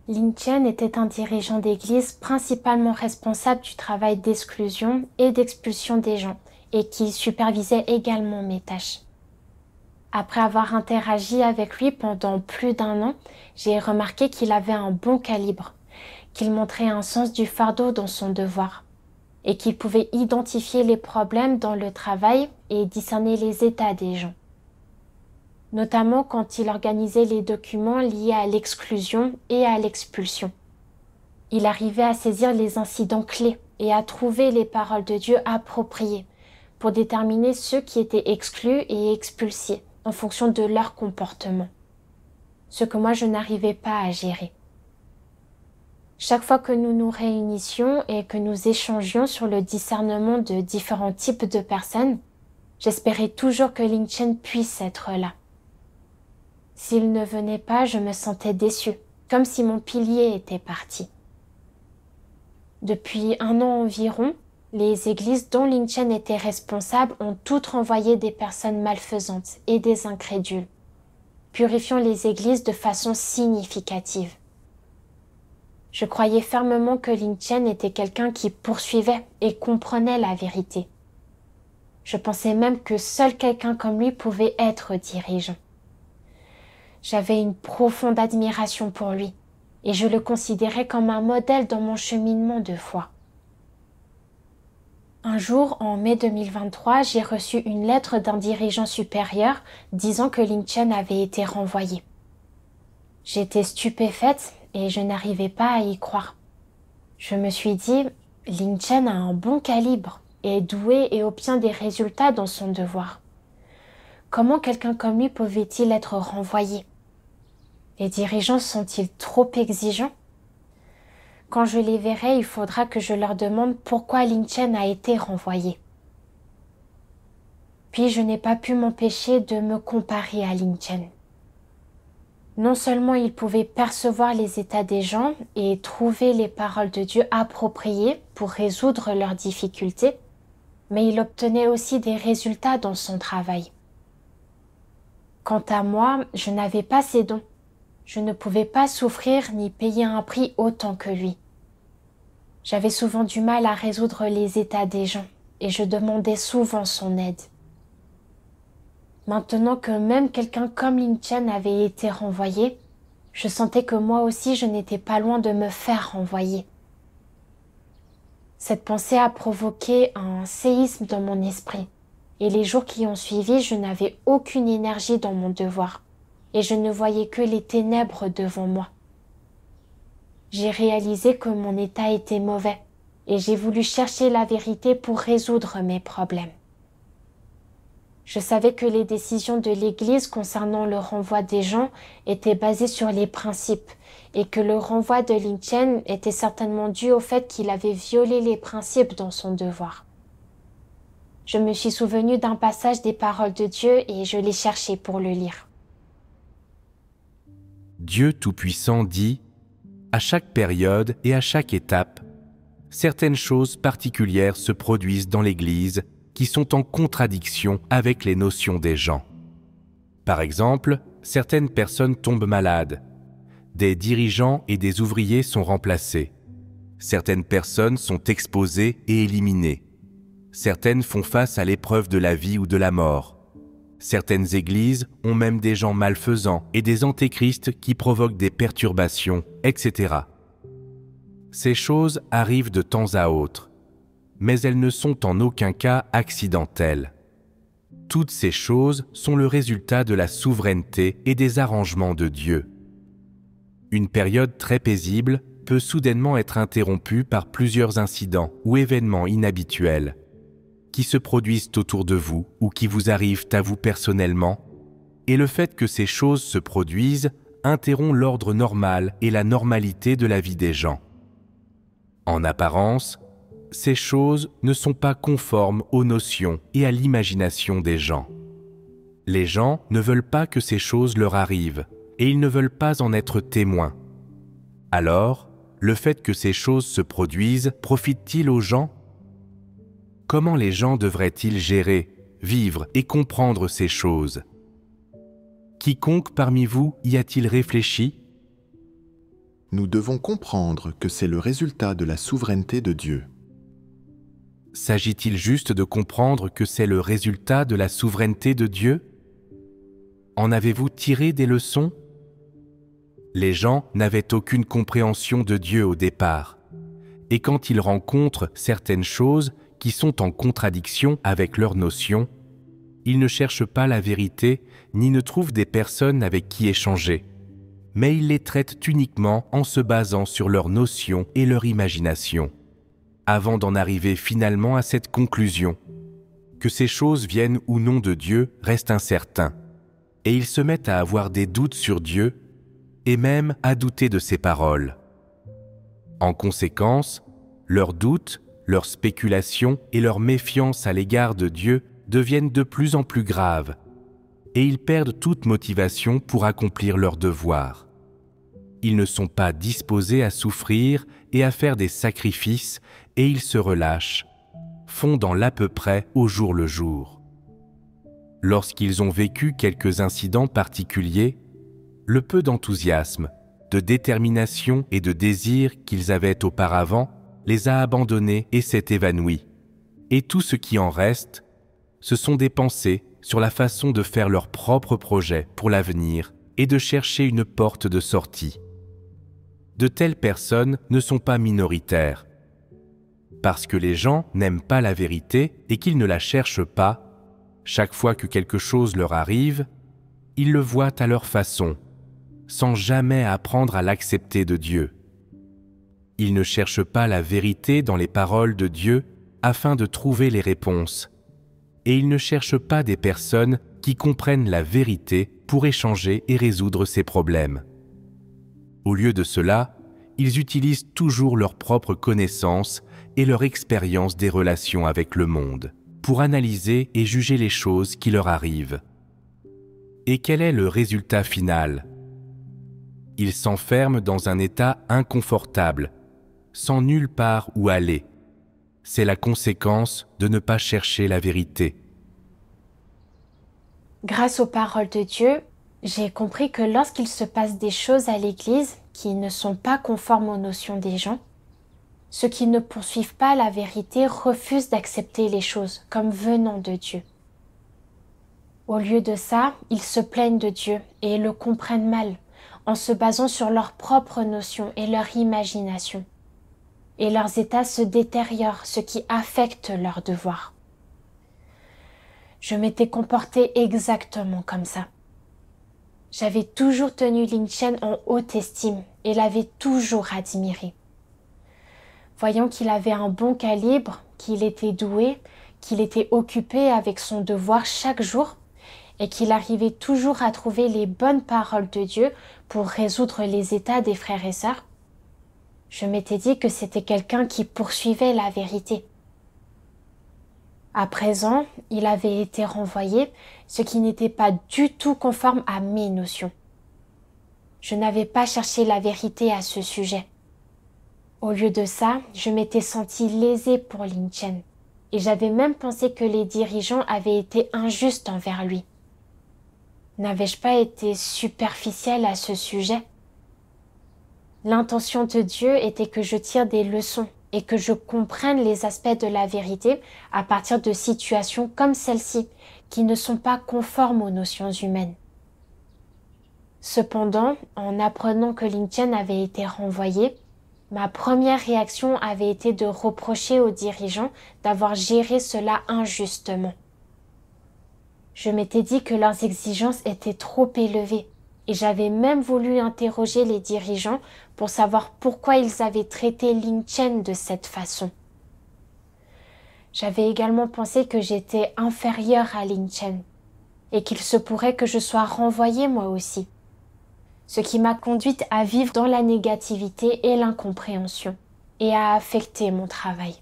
Lin Chen était un dirigeant d'église principalement responsable du travail d'exclusion et d'expulsion des gens, et qui supervisait également mes tâches. Après avoir interagi avec lui pendant plus d'1 an, j'ai remarqué qu'il avait un bon calibre, qu'il montrait un sens du fardeau dans son devoir, et qu'il pouvait identifier les problèmes dans le travail et discerner les états des gens. Notamment quand il organisait les documents liés à l'exclusion et à l'expulsion. Il arrivait à saisir les incidents clés et à trouver les paroles de Dieu appropriées pour déterminer ceux qui étaient exclus et expulsés en fonction de leur comportement. Ce que moi je n'arrivais pas à gérer. Chaque fois que nous nous réunissions et que nous échangions sur le discernement de différents types de personnes, j'espérais toujours que Lin Chen puisse être là. S'il ne venait pas, je me sentais déçue, comme si mon pilier était parti. Depuis 1 an environ, les églises dont Lin Chen était responsable ont toutes renvoyé des personnes malfaisantes et des incrédules, purifiant les églises de façon significative. Je croyais fermement que Lin Chen était quelqu'un qui poursuivait et comprenait la vérité. Je pensais même que seul quelqu'un comme lui pouvait être dirigeant. J'avais une profonde admiration pour lui et je le considérais comme un modèle dans mon cheminement de foi. Un jour, en mai 2023, j'ai reçu une lettre d'un dirigeant supérieur disant que Lin Chen avait été renvoyé. J'étais stupéfaite et je n'arrivais pas à y croire. Je me suis dit, Lin Chen a un bon calibre, est doué et obtient des résultats dans son devoir. Comment quelqu'un comme lui pouvait-il être renvoyé? Les dirigeants sont-ils trop exigeants? Quand je les verrai, il faudra que je leur demande pourquoi Lin Chen a été renvoyé. Puis je n'ai pas pu m'empêcher de me comparer à Lin Chen. Non seulement il pouvait percevoir les états des gens et trouver les paroles de Dieu appropriées pour résoudre leurs difficultés, mais il obtenait aussi des résultats dans son travail. Quant à moi, je n'avais pas ces dons. Je ne pouvais pas souffrir ni payer un prix autant que lui. J'avais souvent du mal à résoudre les états des gens et je demandais souvent son aide. Maintenant que même quelqu'un comme Lin Chen avait été renvoyé, je sentais que moi aussi je n'étais pas loin de me faire renvoyer. Cette pensée a provoqué un séisme dans mon esprit et les jours qui ont suivi, je n'avais aucune énergie dans mon devoir et je ne voyais que les ténèbres devant moi. J'ai réalisé que mon état était mauvais et j'ai voulu chercher la vérité pour résoudre mes problèmes. Je savais que les décisions de l'Église concernant le renvoi des gens étaient basées sur les principes et que le renvoi de Lin Chen était certainement dû au fait qu'il avait violé les principes dans son devoir. Je me suis souvenu d'un passage des paroles de Dieu et je l'ai cherché pour le lire. Dieu Tout-Puissant dit, à chaque période et à chaque étape, certaines choses particulières se produisent dans l'Église qui sont en contradiction avec les notions des gens. Par exemple, certaines personnes tombent malades, des dirigeants et des ouvriers sont remplacés, certaines personnes sont exposées et éliminées, certaines font face à l'épreuve de la vie ou de la mort, certaines églises ont même des gens malfaisants et des antéchrists qui provoquent des perturbations, etc. Ces choses arrivent de temps à autre, mais elles ne sont en aucun cas accidentelles. Toutes ces choses sont le résultat de la souveraineté et des arrangements de Dieu. Une période très paisible peut soudainement être interrompue par plusieurs incidents ou événements inhabituels qui se produisent autour de vous ou qui vous arrivent à vous personnellement, et le fait que ces choses se produisent interrompt l'ordre normal et la normalité de la vie des gens. En apparence, ces choses ne sont pas conformes aux notions et à l'imagination des gens. Les gens ne veulent pas que ces choses leur arrivent et ils ne veulent pas en être témoins. Alors, le fait que ces choses se produisent profite-t-il aux gens? Comment les gens devraient-ils gérer, vivre et comprendre ces choses? Quiconque parmi vous y a-t-il réfléchi? nous devons comprendre que c'est le résultat de la souveraineté de Dieu. S'agit-il juste de comprendre que c'est le résultat de la souveraineté de Dieu? En avez-vous tiré des leçons? Les gens n'avaient aucune compréhension de Dieu au départ, et quand ils rencontrent certaines choses qui sont en contradiction avec leurs notions, ils ne cherchent pas la vérité ni ne trouvent des personnes avec qui échanger, mais ils les traitent uniquement en se basant sur leurs notions et leur imagination, avant d'en arriver finalement à cette conclusion, que ces choses viennent ou non de Dieu reste incertain, et ils se mettent à avoir des doutes sur Dieu et même à douter de ses paroles. En conséquence, leurs doutes, leurs spéculations et leur méfiance à l'égard de Dieu deviennent de plus en plus graves, et ils perdent toute motivation pour accomplir leurs devoirs. Ils ne sont pas disposés à souffrir et à faire des sacrifices, et ils se relâchent, font dans l'à peu près au jour le jour. Lorsqu'ils ont vécu quelques incidents particuliers, le peu d'enthousiasme, de détermination et de désir qu'ils avaient auparavant les a abandonnés et s'est évanoui. Et tout ce qui en reste, ce sont des pensées sur la façon de faire leurs propres projets pour l'avenir et de chercher une porte de sortie. De telles personnes ne sont pas minoritaires. Parce que les gens n'aiment pas la vérité et qu'ils ne la cherchent pas, chaque fois que quelque chose leur arrive, ils le voient à leur façon, sans jamais apprendre à l'accepter de Dieu. Ils ne cherchent pas la vérité dans les paroles de Dieu afin de trouver les réponses, et ils ne cherchent pas des personnes qui comprennent la vérité pour échanger et résoudre ces problèmes. Au lieu de cela, ils utilisent toujours leur propre connaissance et leur expérience des relations avec le monde pour analyser et juger les choses qui leur arrivent. Et quel est le résultat final? Ils s'enferment dans un état inconfortable, sans nulle part où aller. C'est la conséquence de ne pas chercher la vérité. Grâce aux paroles de Dieu, j'ai compris que lorsqu'il se passe des choses à l'Église qui ne sont pas conformes aux notions des gens, ceux qui ne poursuivent pas la vérité refusent d'accepter les choses comme venant de Dieu. Au lieu de ça, ils se plaignent de Dieu et le comprennent mal, en se basant sur leurs propres notions et leur imagination. Et leurs états se détériorent, ce qui affecte leurs devoirs. Je m'étais comportée exactement comme ça. J'avais toujours tenu Lin Chen en haute estime et l'avais toujours admiré. Voyant qu'il avait un bon calibre, qu'il était doué, qu'il était occupé avec son devoir chaque jour et qu'il arrivait toujours à trouver les bonnes paroles de Dieu pour résoudre les états des frères et sœurs, je m'étais dit que c'était quelqu'un qui poursuivait la vérité. À présent, il avait été renvoyé, ce qui n'était pas du tout conforme à mes notions. Je n'avais pas cherché la vérité à ce sujet. Au lieu de ça, je m'étais sentie lésée pour Lin Chen, et j'avais même pensé que les dirigeants avaient été injustes envers lui. N'avais-je pas été superficielle à ce sujet? L'intention de Dieu était que je tire des leçons et que je comprenne les aspects de la vérité à partir de situations comme celle-ci, qui ne sont pas conformes aux notions humaines. Cependant, en apprenant que Lin Chen avait été renvoyé, ma première réaction avait été de reprocher aux dirigeants d'avoir géré cela injustement. Je m'étais dit que leurs exigences étaient trop élevées et j'avais même voulu interroger les dirigeants pour savoir pourquoi ils avaient traité Lin Chen de cette façon. J'avais également pensé que j'étais inférieure à Lin Chen et qu'il se pourrait que je sois renvoyée moi aussi, ce qui m'a conduite à vivre dans la négativité et l'incompréhension et à affecter mon travail.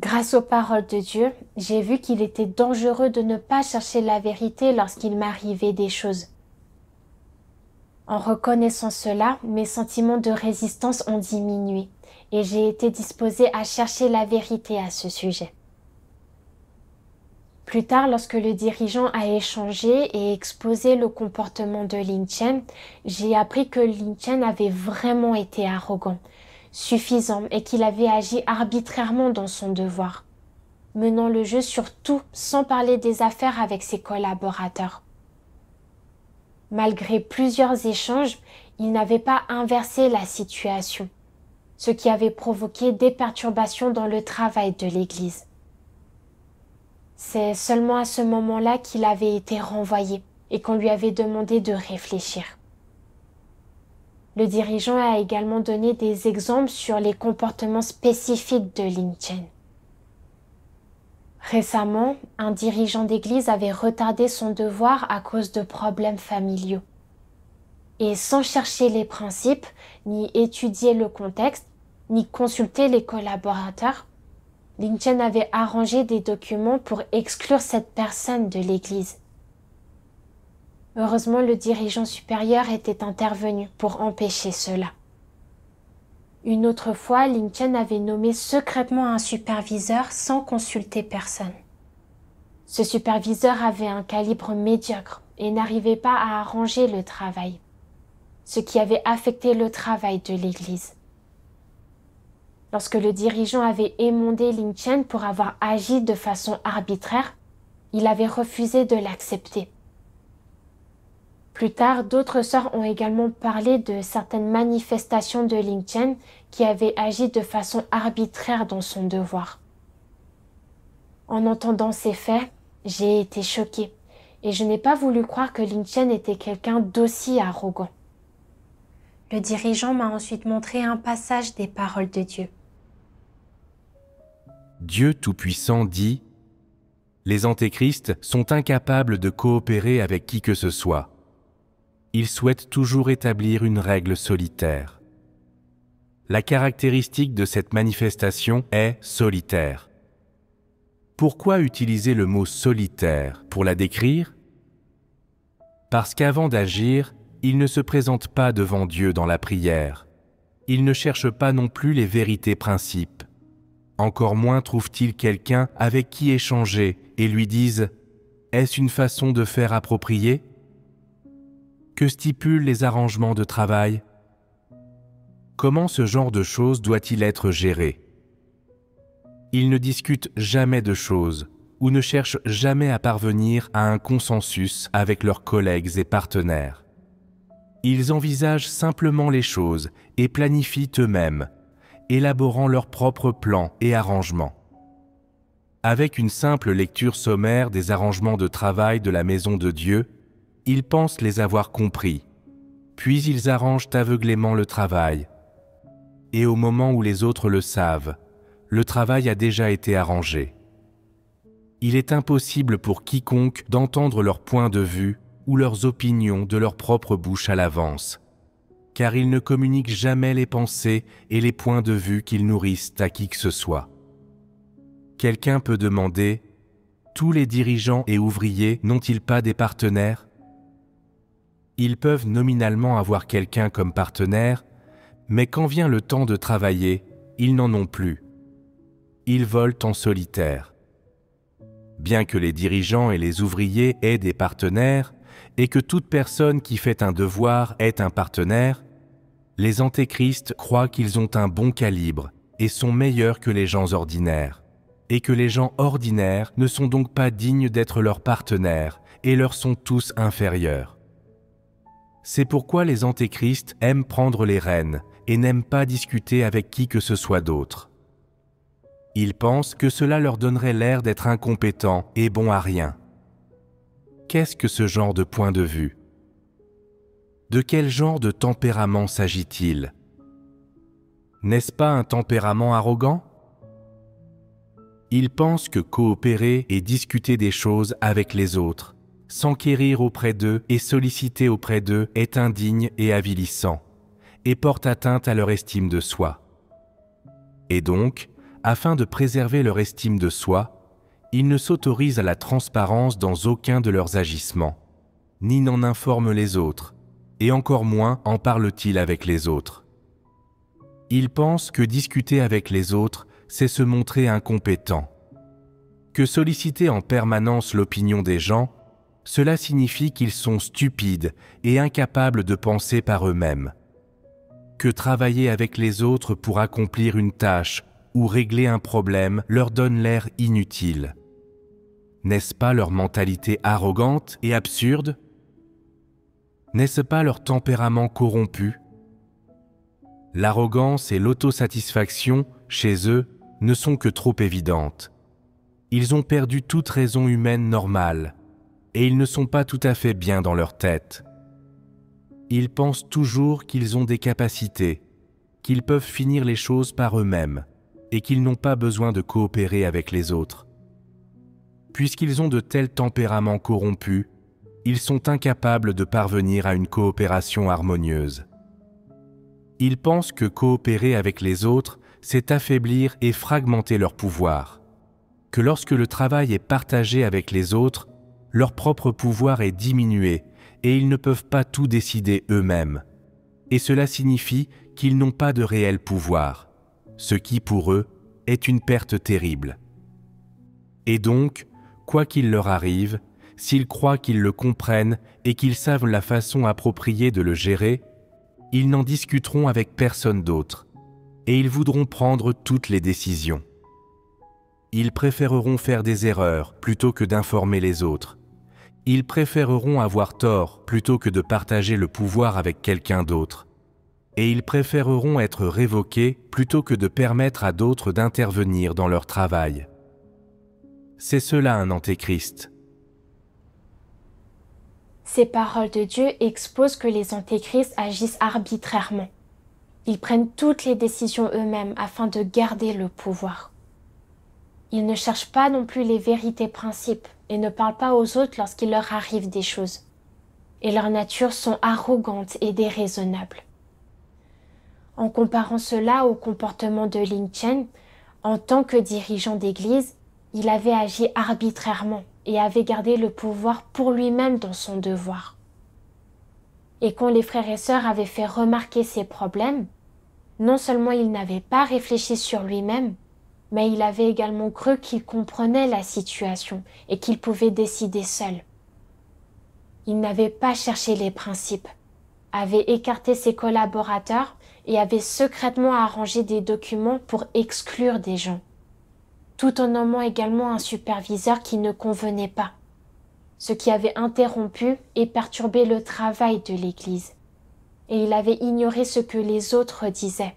Grâce aux paroles de Dieu, j'ai vu qu'il était dangereux de ne pas chercher la vérité lorsqu'il m'arrivait des choses. En reconnaissant cela, mes sentiments de résistance ont diminué et j'ai été disposée à chercher la vérité à ce sujet. Plus tard, lorsque le dirigeant a échangé et exposé le comportement de Lin Chen, j'ai appris que Lin Chen avait vraiment été arrogant, suffisant et qu'il avait agi arbitrairement dans son devoir, menant le jeu sur tout sans parler des affaires avec ses collaborateurs. Malgré plusieurs échanges, il n'avait pas inversé la situation, ce qui avait provoqué des perturbations dans le travail de l'Église. C'est seulement à ce moment-là qu'il avait été renvoyé et qu'on lui avait demandé de réfléchir. Le dirigeant a également donné des exemples sur les comportements spécifiques de Lin Chen. Récemment, un dirigeant d'église avait retardé son devoir à cause de problèmes familiaux. Et sans chercher les principes, ni étudier le contexte, ni consulter les collaborateurs, Lin Chen avait arrangé des documents pour exclure cette personne de l'église. Heureusement, le dirigeant supérieur était intervenu pour empêcher cela. Une autre fois, Lin Chen avait nommé secrètement un superviseur sans consulter personne. Ce superviseur avait un calibre médiocre et n'arrivait pas à arranger le travail, ce qui avait affecté le travail de l'église. Lorsque le dirigeant avait émondé Lin Chen pour avoir agi de façon arbitraire, il avait refusé de l'accepter. Plus tard, d'autres sœurs ont également parlé de certaines manifestations de Lin Chen qui avaient agi de façon arbitraire dans son devoir. En entendant ces faits, j'ai été choquée et je n'ai pas voulu croire que Lin Chen était quelqu'un d'aussi arrogant. Le dirigeant m'a ensuite montré un passage des paroles de Dieu. Dieu Tout-Puissant dit « Les antéchrists sont incapables de coopérer avec qui que ce soit. Ils souhaitent toujours établir une règle solitaire. La caractéristique de cette manifestation est solitaire. Pourquoi utiliser le mot solitaire pour la décrire? Parce qu'avant d'agir, ils ne se présentent pas devant Dieu dans la prière. Ils ne cherchent pas non plus les vérités principes. Encore moins trouvent-ils quelqu'un avec qui échanger et lui disent « Est-ce une façon de faire appropriée ?» Que stipulent les arrangements de travail? Comment ce genre de choses doit-il être géré? Ils ne discutent jamais de choses ou ne cherchent jamais à parvenir à un consensus avec leurs collègues et partenaires. Ils envisagent simplement les choses et planifient eux-mêmes, élaborant leurs propres plans et arrangements. Avec une simple lecture sommaire des arrangements de travail de la maison de Dieu, ils pensent les avoir compris, puis ils arrangent aveuglément le travail. Et au moment où les autres le savent, le travail a déjà été arrangé. Il est impossible pour quiconque d'entendre leur point de vue ou leurs opinions de leur propre bouche à l'avance, car ils ne communiquent jamais les pensées et les points de vue qu'ils nourrissent à qui que ce soit. Quelqu'un peut demander « Tous les dirigeants et ouvriers n'ont-ils pas des partenaires ?» Ils peuvent nominalement avoir quelqu'un comme partenaire, mais quand vient le temps de travailler, ils n'en ont plus. Ils volent en solitaire. Bien que les dirigeants et les ouvriers aient des partenaires, et que toute personne qui fait un devoir ait un partenaire, les antéchrists croient qu'ils ont un bon calibre et sont meilleurs que les gens ordinaires, et que les gens ordinaires ne sont donc pas dignes d'être leurs partenaires et leur sont tous inférieurs. C'est pourquoi les antéchrists aiment prendre les rênes et n'aiment pas discuter avec qui que ce soit d'autre. Ils pensent que cela leur donnerait l'air d'être incompétents et bons à rien. Qu'est-ce que ce genre de point de vue? De quel genre de tempérament s'agit-il? N'est-ce pas un tempérament arrogant? Ils pensent que coopérer et discuter des choses avec les autres, s'enquérir auprès d'eux et solliciter auprès d'eux est indigne et avilissant, et porte atteinte à leur estime de soi. Et donc, afin de préserver leur estime de soi, ils ne s'autorisent à la transparence dans aucun de leurs agissements, ni n'en informent les autres, et encore moins en parlent-ils avec les autres. Ils pensent que discuter avec les autres, c'est se montrer incompétent. que solliciter en permanence l'opinion des gens, cela signifie qu'ils sont stupides et incapables de penser par eux-mêmes. Que travailler avec les autres pour accomplir une tâche ou régler un problème leur donne l'air inutile. N'est-ce pas leur mentalité arrogante et absurde? N'est-ce pas leur tempérament corrompu? L'arrogance et l'autosatisfaction, chez eux, ne sont que trop évidentes. Ils ont perdu toute raison humaine normale, et ils ne sont pas tout à fait bien dans leur tête. Ils pensent toujours qu'ils ont des capacités, qu'ils peuvent finir les choses par eux-mêmes, et qu'ils n'ont pas besoin de coopérer avec les autres. Puisqu'ils ont de tels tempéraments corrompus, ils sont incapables de parvenir à une coopération harmonieuse. Ils pensent que coopérer avec les autres, c'est affaiblir et fragmenter leur pouvoir, que lorsque le travail est partagé avec les autres, leur propre pouvoir est diminué et ils ne peuvent pas tout décider eux-mêmes. Et cela signifie qu'ils n'ont pas de réel pouvoir, ce qui pour eux est une perte terrible. Et donc, quoi qu'il leur arrive, s'ils croient qu'ils le comprennent et qu'ils savent la façon appropriée de le gérer, ils n'en discuteront avec personne d'autre et ils voudront prendre toutes les décisions. Ils préféreront faire des erreurs plutôt que d'informer les autres. Ils préféreront avoir tort plutôt que de partager le pouvoir avec quelqu'un d'autre. Et ils préféreront être révoqués plutôt que de permettre à d'autres d'intervenir dans leur travail. C'est cela un antéchrist. Ces paroles de Dieu exposent que les antéchrists agissent arbitrairement. Ils prennent toutes les décisions eux-mêmes afin de garder le pouvoir. Ils ne cherchent pas non plus les vérités principes et ne parlent pas aux autres lorsqu'il leur arrive des choses. Et leurs natures sont arrogantes et déraisonnables. En comparant cela au comportement de Lin Chen, en tant que dirigeant d'église, il avait agi arbitrairement et avait gardé le pouvoir pour lui-même dans son devoir. Et quand les frères et sœurs avaient fait remarquer ses problèmes, non seulement il n'avait pas réfléchi sur lui-même, mais il avait également cru qu'il comprenait la situation et qu'il pouvait décider seul. Il n'avait pas cherché les principes, avait écarté ses collaborateurs et avait secrètement arrangé des documents pour exclure des gens, tout en nommant également un superviseur qui ne convenait pas, ce qui avait interrompu et perturbé le travail de l'Église. Et il avait ignoré ce que les autres disaient.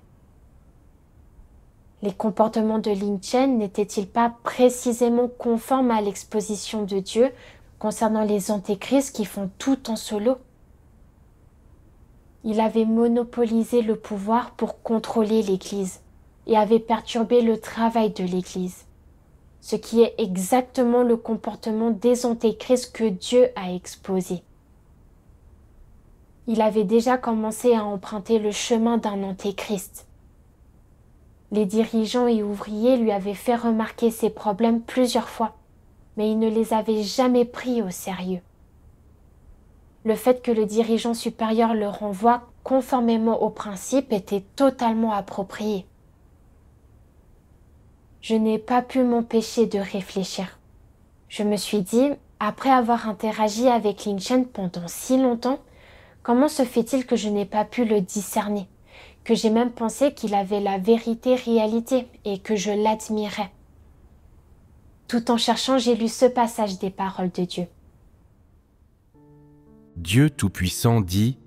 Les comportements de Lin Chen n'étaient-ils pas précisément conformes à l'exposition de Dieu concernant les antéchrists qui font tout en solo? Il avait monopolisé le pouvoir pour contrôler l'Église et avait perturbé le travail de l'Église, ce qui est exactement le comportement des antéchrists que Dieu a exposé. Il avait déjà commencé à emprunter le chemin d'un antéchrist. Les dirigeants et ouvriers lui avaient fait remarquer ses problèmes plusieurs fois, mais il ne les avait jamais pris au sérieux. Le fait que le dirigeant supérieur le renvoie conformément aux principes était totalement approprié. Je n'ai pas pu m'empêcher de réfléchir. Je me suis dit, après avoir interagi avec Lin Chen pendant si longtemps, comment se fait-il que je n'ai pas pu le discerner, que j'ai même pensé qu'il avait la vérité-réalité et que je l'admirais? Tout en cherchant, j'ai lu ce passage des paroles de Dieu. Dieu Tout-Puissant dit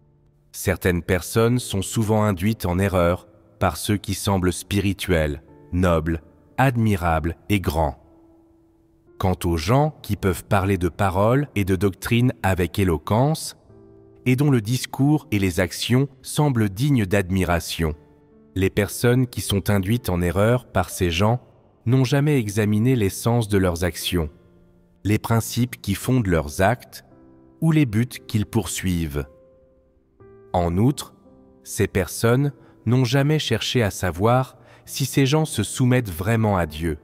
« Certaines personnes sont souvent induites en erreur par ceux qui semblent spirituels, nobles, admirables et grands. Quant aux gens qui peuvent parler de paroles et de doctrines avec éloquence, et dont le discours et les actions semblent dignes d'admiration, les personnes qui sont induites en erreur par ces gens n'ont jamais examiné l'essence de leurs actions, les principes qui fondent leurs actes ou les buts qu'ils poursuivent. En outre, ces personnes n'ont jamais cherché à savoir si ces gens se soumettent vraiment à Dieu.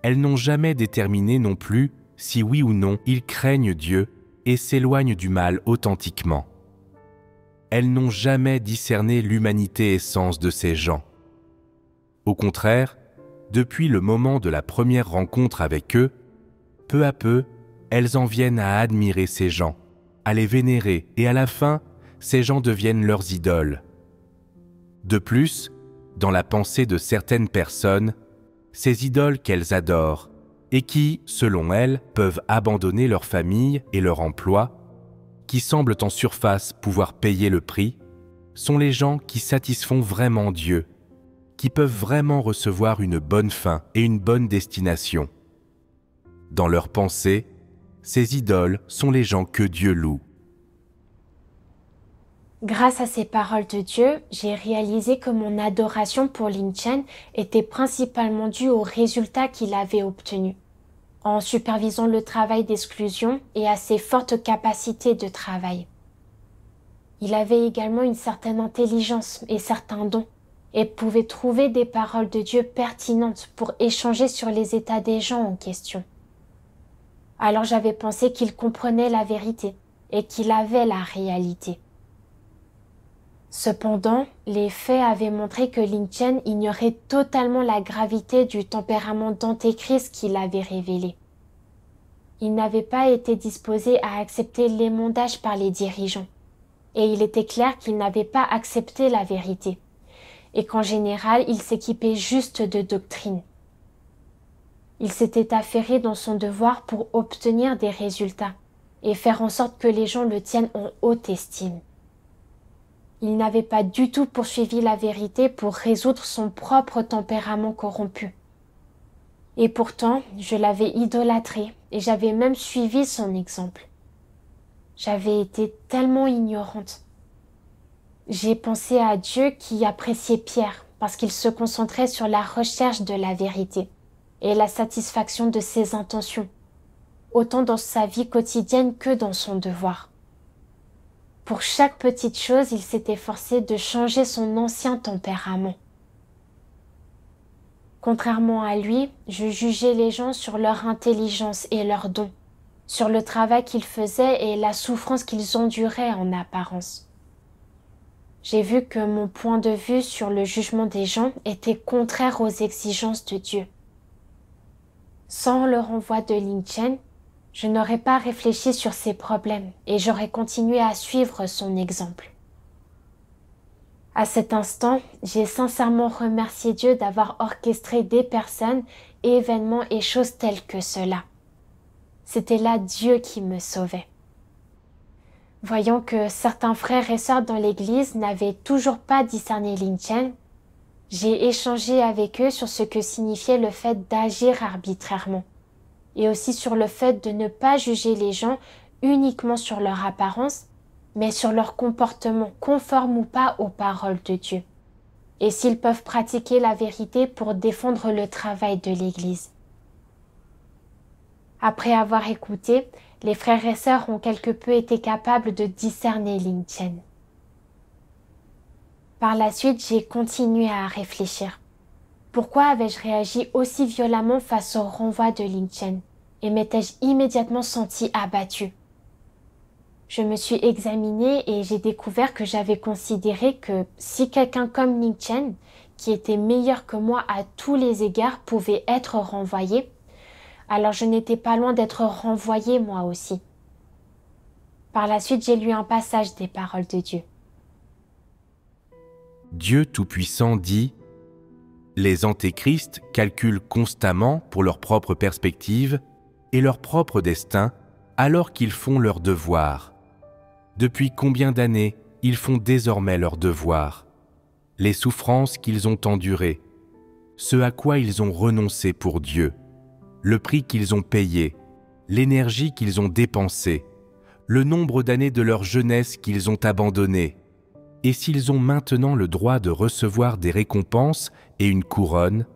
Elles n'ont jamais déterminé non plus si oui ou non ils craignent Dieu et s'éloignent du mal authentiquement. Elles n'ont jamais discerné l'humanité essence de ces gens. Au contraire, depuis le moment de la première rencontre avec eux, peu à peu, elles en viennent à admirer ces gens, à les vénérer et à la fin, ces gens deviennent leurs idoles. De plus, dans la pensée de certaines personnes, ces idoles qu'elles adorent et qui, selon elles, peuvent abandonner leur famille et leur emploi, qui semblent en surface pouvoir payer le prix, sont les gens qui satisfont vraiment Dieu, qui peuvent vraiment recevoir une bonne fin et une bonne destination. Dans leur pensée, ces idoles sont les gens que Dieu loue. Grâce à ces paroles de Dieu, j'ai réalisé que mon adoration pour Lin Chen était principalement due aux résultats qu'il avait obtenus, en supervisant le travail d'exclusion et à ses fortes capacités de travail. Il avait également une certaine intelligence et certains dons, et pouvait trouver des paroles de Dieu pertinentes pour échanger sur les états des gens en question. Alors j'avais pensé qu'il comprenait la vérité et qu'il avait la réalité. Cependant, les faits avaient montré que Lin Chen ignorait totalement la gravité du tempérament d'antéchrist qu'il avait révélé. Il n'avait pas été disposé à accepter l'émondage par les dirigeants, et il était clair qu'il n'avait pas accepté la vérité, et qu'en général, il s'équipait juste de doctrine. Il s'était affairé dans son devoir pour obtenir des résultats et faire en sorte que les gens le tiennent en haute estime. Il n'avait pas du tout poursuivi la vérité pour résoudre son propre tempérament corrompu. Et pourtant, je l'avais idolâtré et j'avais même suivi son exemple. J'avais été tellement ignorante. J'ai pensé à Dieu qui appréciait Pierre parce qu'il se concentrait sur la recherche de la vérité et la satisfaction de ses intentions, autant dans sa vie quotidienne que dans son devoir. Pour chaque petite chose, il s'était forcé de changer son ancien tempérament. Contrairement à lui, je jugeais les gens sur leur intelligence et leurs dons, sur le travail qu'ils faisaient et la souffrance qu'ils enduraient en apparence. J'ai vu que mon point de vue sur le jugement des gens était contraire aux exigences de Dieu. Sans le renvoi de Lin Chen, je n'aurais pas réfléchi sur ses problèmes et j'aurais continué à suivre son exemple. À cet instant, j'ai sincèrement remercié Dieu d'avoir orchestré des personnes, événements et choses telles que cela. C'était là Dieu qui me sauvait. Voyant que certains frères et sœurs dans l'église n'avaient toujours pas discerné Lin Chen, j'ai échangé avec eux sur ce que signifiait le fait d'agir arbitrairement, et aussi sur le fait de ne pas juger les gens uniquement sur leur apparence, mais sur leur comportement conforme ou pas aux paroles de Dieu, et s'ils peuvent pratiquer la vérité pour défendre le travail de l'Église. Après avoir écouté, les frères et sœurs ont quelque peu été capables de discerner Lin Chen. Par la suite, j'ai continué à réfléchir. Pourquoi avais-je réagi aussi violemment face au renvoi de Lin Chen et m'étais-je immédiatement sentie abattue? Je me suis examinée et j'ai découvert que j'avais considéré que si quelqu'un comme Lin Chen, qui était meilleur que moi à tous les égards, pouvait être renvoyé, alors je n'étais pas loin d'être renvoyée moi aussi. Par la suite, j'ai lu un passage des paroles de Dieu. Dieu Tout-Puissant dit « Les antéchrists calculent constamment pour leur propre perspective et leur propre destin alors qu'ils font leur devoir. Depuis combien d'années ils font désormais leur devoir, les souffrances qu'ils ont endurées, ce à quoi ils ont renoncé pour Dieu, le prix qu'ils ont payé, l'énergie qu'ils ont dépensée, le nombre d'années de leur jeunesse qu'ils ont abandonné, et s'ils ont maintenant le droit de recevoir des récompenses et une couronne,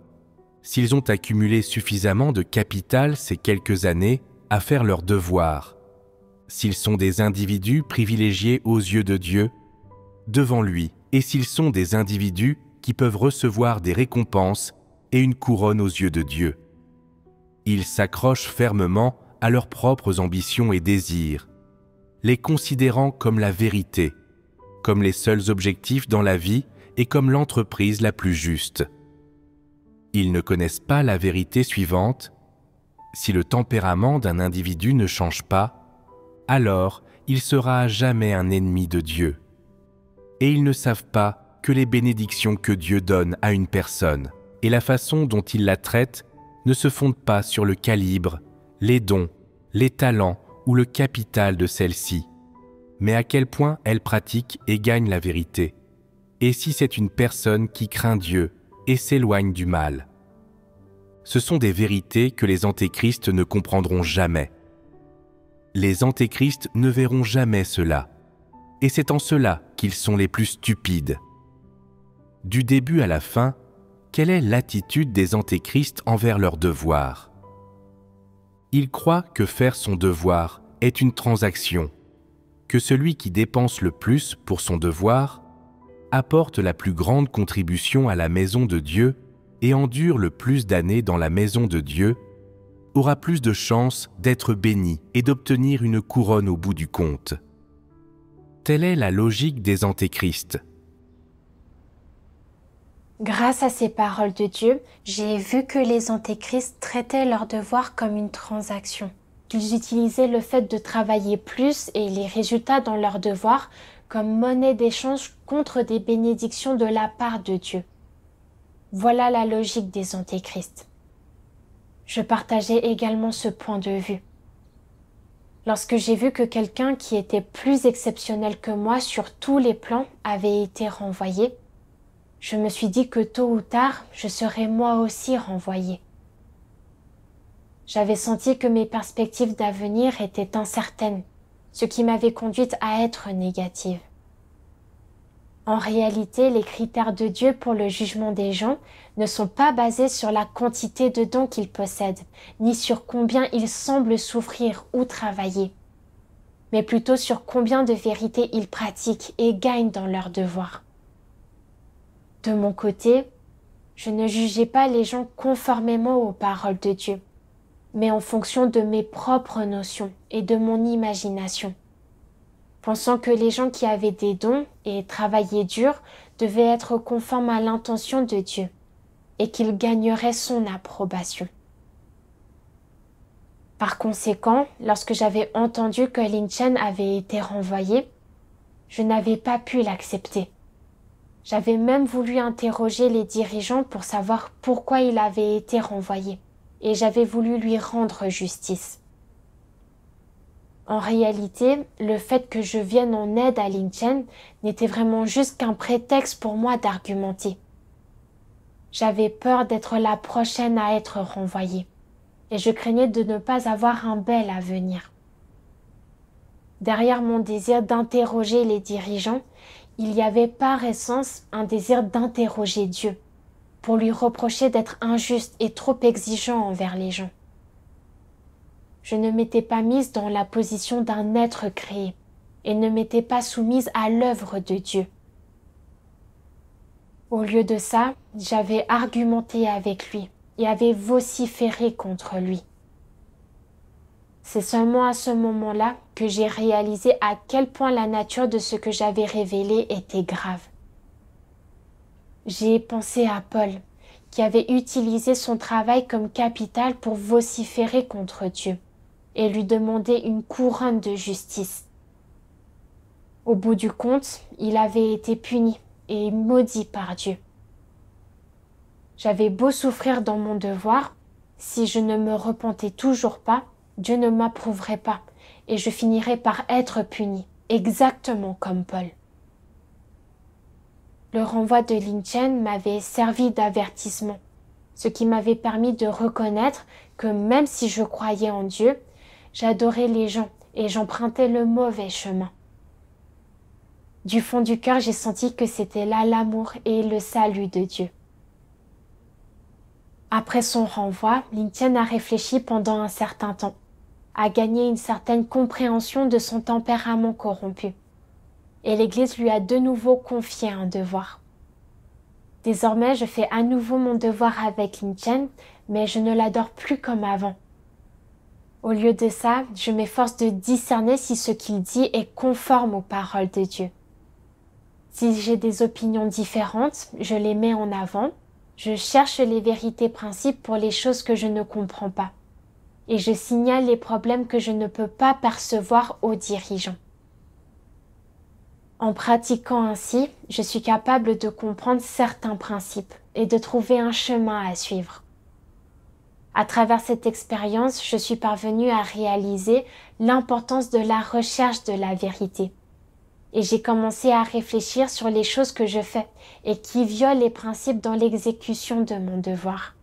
s'ils ont accumulé suffisamment de capital ces quelques années à faire leur devoir, s'ils sont des individus privilégiés aux yeux de Dieu, devant lui, et s'ils sont des individus qui peuvent recevoir des récompenses et une couronne aux yeux de Dieu. Ils s'accrochent fermement à leurs propres ambitions et désirs, les considérant comme la vérité, comme les seuls objectifs dans la vie et comme l'entreprise la plus juste. Ils ne connaissent pas la vérité suivante. Si le tempérament d'un individu ne change pas, alors il sera à jamais un ennemi de Dieu. Et ils ne savent pas que les bénédictions que Dieu donne à une personne et la façon dont il la traite ne se fondent pas sur le calibre, les dons, les talents ou le capital de celle-ci, mais à quel point elle pratique et gagne la vérité, et si c'est une personne qui craint Dieu et s'éloigne du mal. Ce sont des vérités que les antéchrists ne comprendront jamais. Les antéchrists ne verront jamais cela, et c'est en cela qu'ils sont les plus stupides. Du début à la fin, quelle est l'attitude des antéchrists envers leur devoir? Ils croient que faire son devoir est une transaction, que celui qui dépense le plus pour son devoir apporte la plus grande contribution à la maison de Dieu et endure le plus d'années dans la maison de Dieu, aura plus de chances d'être béni et d'obtenir une couronne au bout du compte. Telle est la logique des antéchrists. Grâce à ces paroles de Dieu, j'ai vu que les antéchrists traitaient leur devoir comme une transaction. Qu'ils utilisaient le fait de travailler plus et les résultats dans leur devoir comme monnaie d'échange contre des bénédictions de la part de Dieu. Voilà la logique des antéchrists. Je partageais également ce point de vue. Lorsque j'ai vu que quelqu'un qui était plus exceptionnel que moi sur tous les plans avait été renvoyé, je me suis dit que tôt ou tard, je serais moi aussi renvoyée. J'avais senti que mes perspectives d'avenir étaient incertaines, ce qui m'avait conduite à être négative. En réalité, les critères de Dieu pour le jugement des gens ne sont pas basés sur la quantité de dons qu'ils possèdent, ni sur combien ils semblent souffrir ou travailler, mais plutôt sur combien de vérités ils pratiquent et gagnent dans leur devoir. De mon côté, je ne jugeais pas les gens conformément aux paroles de Dieu, mais en fonction de mes propres notions et de mon imagination, pensant que les gens qui avaient des dons et travaillaient dur devaient être conformes à l'intention de Dieu et qu'ils gagneraient son approbation. Par conséquent, lorsque j'avais entendu que Lin Chen avait été renvoyé, je n'avais pas pu l'accepter. J'avais même voulu interroger les dirigeants pour savoir pourquoi il avait été renvoyé, et j'avais voulu lui rendre justice. En réalité, le fait que je vienne en aide à Lin Chen n'était vraiment juste qu'un prétexte pour moi d'argumenter. J'avais peur d'être la prochaine à être renvoyée, et je craignais de ne pas avoir un bel avenir. Derrière mon désir d'interroger les dirigeants, il y avait par essence un désir d'interroger Dieu, pour lui reprocher d'être injuste et trop exigeant envers les gens. Je ne m'étais pas mise dans la position d'un être créé et ne m'étais pas soumise à l'œuvre de Dieu. Au lieu de ça, j'avais argumenté avec lui et avais vociféré contre lui. C'est seulement à ce moment-là que j'ai réalisé à quel point la nature de ce que j'avais révélé était grave. J'ai pensé à Paul, qui avait utilisé son travail comme capital pour vociférer contre Dieu et lui demander une couronne de justice. Au bout du compte, il avait été puni et maudit par Dieu. J'avais beau souffrir dans mon devoir, si je ne me repentais toujours pas, Dieu ne m'approuverait pas et je finirais par être puni, exactement comme Paul. Le renvoi de Lin Chen m'avait servi d'avertissement, ce qui m'avait permis de reconnaître que même si je croyais en Dieu, j'adorais les gens et j'empruntais le mauvais chemin. Du fond du cœur, j'ai senti que c'était là l'amour et le salut de Dieu. Après son renvoi, Lin Chen a réfléchi pendant un certain temps, a gagné une certaine compréhension de son tempérament corrompu, et l'Église lui a de nouveau confié un devoir. Désormais, je fais à nouveau mon devoir avec Lin Chen, mais je ne l'adore plus comme avant. Au lieu de ça, je m'efforce de discerner si ce qu'il dit est conforme aux paroles de Dieu. Si j'ai des opinions différentes, je les mets en avant, Je cherche les vérités principes pour les choses que je ne comprends pas. Et je signale les problèmes que je ne peux pas percevoir aux dirigeants. En pratiquant ainsi, je suis capable de comprendre certains principes et de trouver un chemin à suivre. À travers cette expérience, je suis parvenue à réaliser l'importance de la recherche de la vérité. Et j'ai commencé à réfléchir sur les choses que je fais et qui violent les principes dans l'exécution de mon devoir.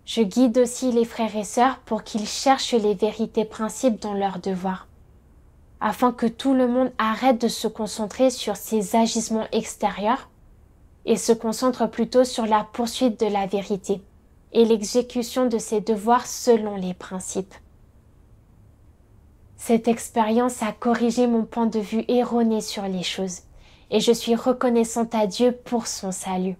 Je guide aussi les frères et sœurs pour qu'ils cherchent les vérités principes dans leurs devoirs, afin que tout le monde arrête de se concentrer sur ses agissements extérieurs et se concentre plutôt sur la poursuite de la vérité et l'exécution de ses devoirs selon les principes. Cette expérience a corrigé mon point de vue erroné sur les choses et je suis reconnaissante à Dieu pour son salut.